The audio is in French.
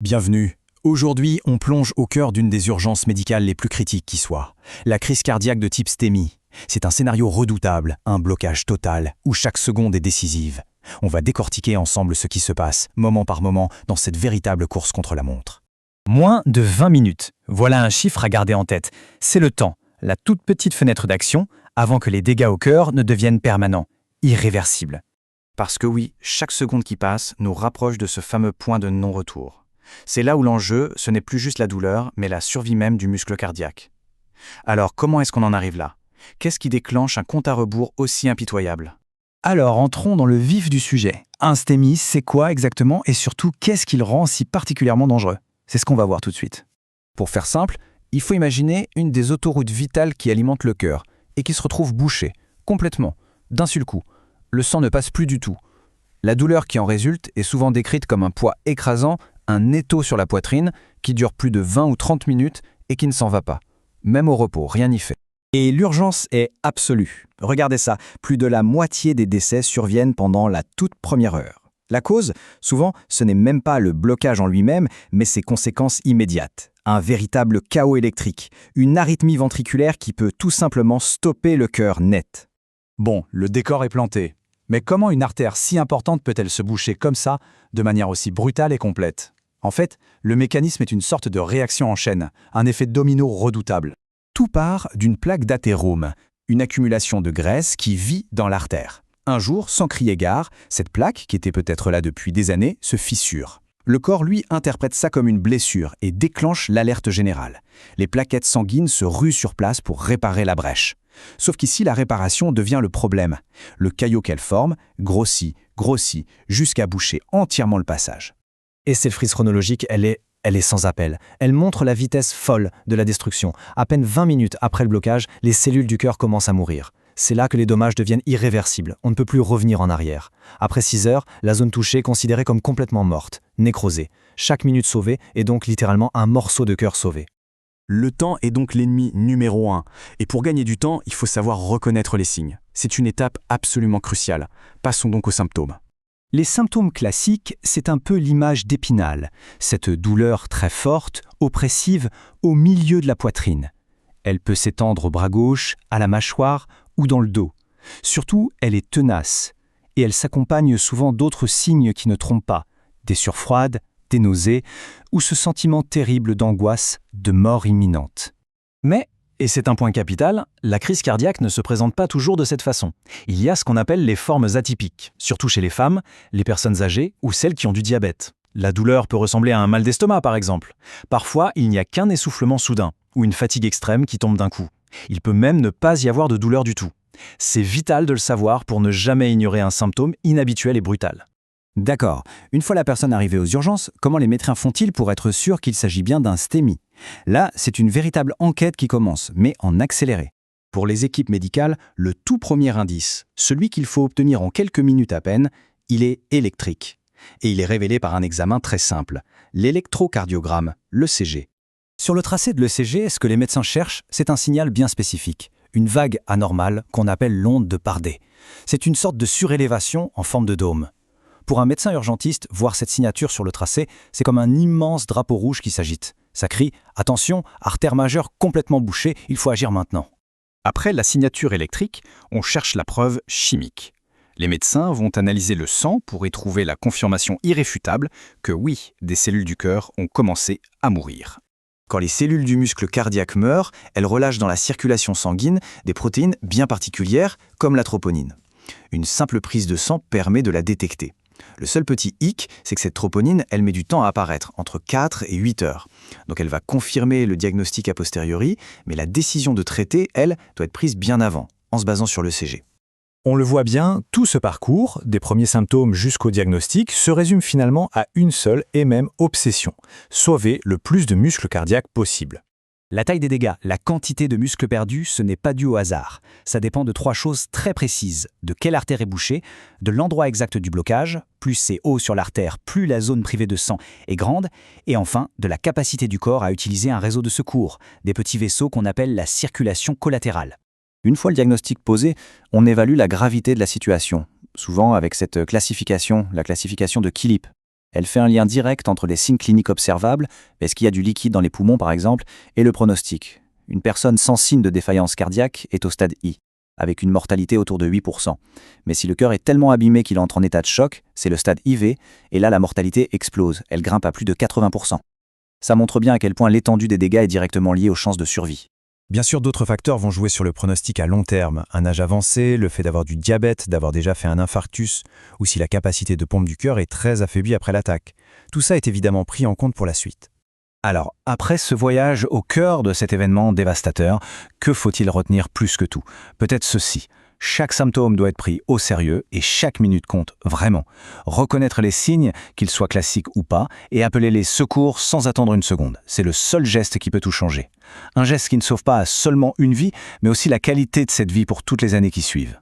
Bienvenue. Aujourd'hui, on plonge au cœur d'une des urgences médicales les plus critiques qui soit, la crise cardiaque de type STEMI. C'est un scénario redoutable, un blocage total, où chaque seconde est décisive. On va décortiquer ensemble ce qui se passe, moment par moment, dans cette véritable course contre la montre. Moins de 20 minutes. Voilà un chiffre à garder en tête. C'est le temps, la toute petite fenêtre d'action, avant que les dégâts au cœur ne deviennent permanents, irréversibles. Parce que oui, chaque seconde qui passe nous rapproche de ce fameux point de non-retour. C'est là où l'enjeu, ce n'est plus juste la douleur, mais la survie même du muscle cardiaque. Alors, comment est-ce qu'on en arrive là? Qu'est-ce qui déclenche un compte à rebours aussi impitoyable? Alors, entrons dans le vif du sujet. Un STEMI, c'est quoi exactement et surtout, qu'est-ce qui le rend si particulièrement dangereux? C'est ce qu'on va voir tout de suite. Pour faire simple, il faut imaginer une des autoroutes vitales qui alimente le cœur et qui se retrouve bouchée, complètement, d'un seul coup. Le sang ne passe plus du tout. La douleur qui en résulte est souvent décrite comme un poids écrasant, un étau sur la poitrine qui dure plus de 20 ou 30 minutes et qui ne s'en va pas. Même au repos, rien n'y fait. Et l'urgence est absolue. Regardez ça, plus de la moitié des décès surviennent pendant la toute première heure. La cause, souvent, ce n'est même pas le blocage en lui-même, mais ses conséquences immédiates. Un véritable chaos électrique, une arythmie ventriculaire qui peut tout simplement stopper le cœur net. Bon, le décor est planté. Mais comment une artère si importante peut-elle se boucher comme ça, de manière aussi brutale et complète? En fait, le mécanisme est une sorte de réaction en chaîne, un effet domino redoutable. Tout part d'une plaque d'athérome, une accumulation de graisse qui vit dans l'artère. Un jour, sans crier gare, cette plaque, qui était peut-être là depuis des années, se fissure. Le corps, lui, interprète ça comme une blessure et déclenche l'alerte générale. Les plaquettes sanguines se ruent sur place pour réparer la brèche. Sauf qu'ici, la réparation devient le problème. Le caillot qu'elle forme grossit, jusqu'à boucher entièrement le passage. Et cette frise chronologique, elle est sans appel. Elle montre la vitesse folle de la destruction. À peine 20 minutes après le blocage, les cellules du cœur commencent à mourir. C'est là que les dommages deviennent irréversibles. On ne peut plus revenir en arrière. Après 6 heures, la zone touchée est considérée comme complètement morte, nécrosée. Chaque minute sauvée est donc littéralement un morceau de cœur sauvé. Le temps est donc l'ennemi numéro 1. Et pour gagner du temps, il faut savoir reconnaître les signes. C'est une étape absolument cruciale. Passons donc aux symptômes. Les symptômes classiques, c'est un peu l'image d'Épinal, cette douleur très forte, oppressive, au milieu de la poitrine. Elle peut s'étendre au bras gauche, à la mâchoire ou dans le dos. Surtout, elle est tenace, et elle s'accompagne souvent d'autres signes qui ne trompent pas, des sueurs froides, des nausées, ou ce sentiment terrible d'angoisse, de mort imminente. Mais, et c'est un point capital, la crise cardiaque ne se présente pas toujours de cette façon. Il y a ce qu'on appelle les formes atypiques, surtout chez les femmes, les personnes âgées ou celles qui ont du diabète. La douleur peut ressembler à un mal d'estomac par exemple. Parfois, il n'y a qu'un essoufflement soudain ou une fatigue extrême qui tombe d'un coup. Il peut même ne pas y avoir de douleur du tout. C'est vital de le savoir pour ne jamais ignorer un symptôme inhabituel et brutal. D'accord. Une fois la personne arrivée aux urgences, comment les médecins font-ils pour être sûrs qu'il s'agit bien d'un STEMI? Là, c'est une véritable enquête qui commence, mais en accéléré. Pour les équipes médicales, le tout premier indice, celui qu'il faut obtenir en quelques minutes à peine, il est électrique. Et il est révélé par un examen très simple, l'électrocardiogramme, l'ECG. Sur le tracé de l'ECG, ce que les médecins cherchent, c'est un signal bien spécifique, une vague anormale qu'on appelle l'onde de Pardet. C'est une sorte de surélévation en forme de dôme. Pour un médecin urgentiste, voir cette signature sur le tracé, c'est comme un immense drapeau rouge qui s'agite. Ça crie « Attention, artère majeure complètement bouchée, il faut agir maintenant ». Après la signature électrique, on cherche la preuve chimique. Les médecins vont analyser le sang pour y trouver la confirmation irréfutable que oui, des cellules du cœur ont commencé à mourir. Quand les cellules du muscle cardiaque meurent, elles relâchent dans la circulation sanguine des protéines bien particulières comme la troponine. Une simple prise de sang permet de la détecter. Le seul petit hic, c'est que cette troponine, elle met du temps à apparaître, entre 4 et 8 heures. Donc elle va confirmer le diagnostic a posteriori, mais la décision de traiter, elle, doit être prise bien avant, en se basant sur l'ECG. On le voit bien, tout ce parcours, des premiers symptômes jusqu'au diagnostic, se résume finalement à une seule et même obsession: sauver le plus de muscles cardiaques possible. La taille des dégâts, la quantité de muscles perdus, ce n'est pas dû au hasard. Ça dépend de 3 choses très précises. De quelle artère est bouchée, de l'endroit exact du blocage, plus c'est haut sur l'artère, plus la zone privée de sang est grande, et enfin, de la capacité du corps à utiliser un réseau de secours, des petits vaisseaux qu'on appelle la circulation collatérale. Une fois le diagnostic posé, on évalue la gravité de la situation, souvent avec cette classification, la classification de Killip. Elle fait un lien direct entre les signes cliniques observables, est-ce qu'il y a du liquide dans les poumons par exemple, et le pronostic. Une personne sans signe de défaillance cardiaque est au stade I, avec une mortalité autour de 8%. Mais si le cœur est tellement abîmé qu'il entre en état de choc, c'est le stade IV, et là la mortalité explose, elle grimpe à plus de 80%. Ça montre bien à quel point l'étendue des dégâts est directement liée aux chances de survie. Bien sûr, d'autres facteurs vont jouer sur le pronostic à long terme. Un âge avancé, le fait d'avoir du diabète, d'avoir déjà fait un infarctus, ou si la capacité de pompe du cœur est très affaiblie après l'attaque. Tout ça est évidemment pris en compte pour la suite. Alors, après ce voyage au cœur de cet événement dévastateur, que faut-il retenir plus que tout? Peut-être ceci. Chaque symptôme doit être pris au sérieux et chaque minute compte vraiment. Reconnaître les signes, qu'ils soient classiques ou pas, et appeler les secours sans attendre une seconde. C'est le seul geste qui peut tout changer. Un geste qui ne sauve pas seulement une vie, mais aussi la qualité de cette vie pour toutes les années qui suivent.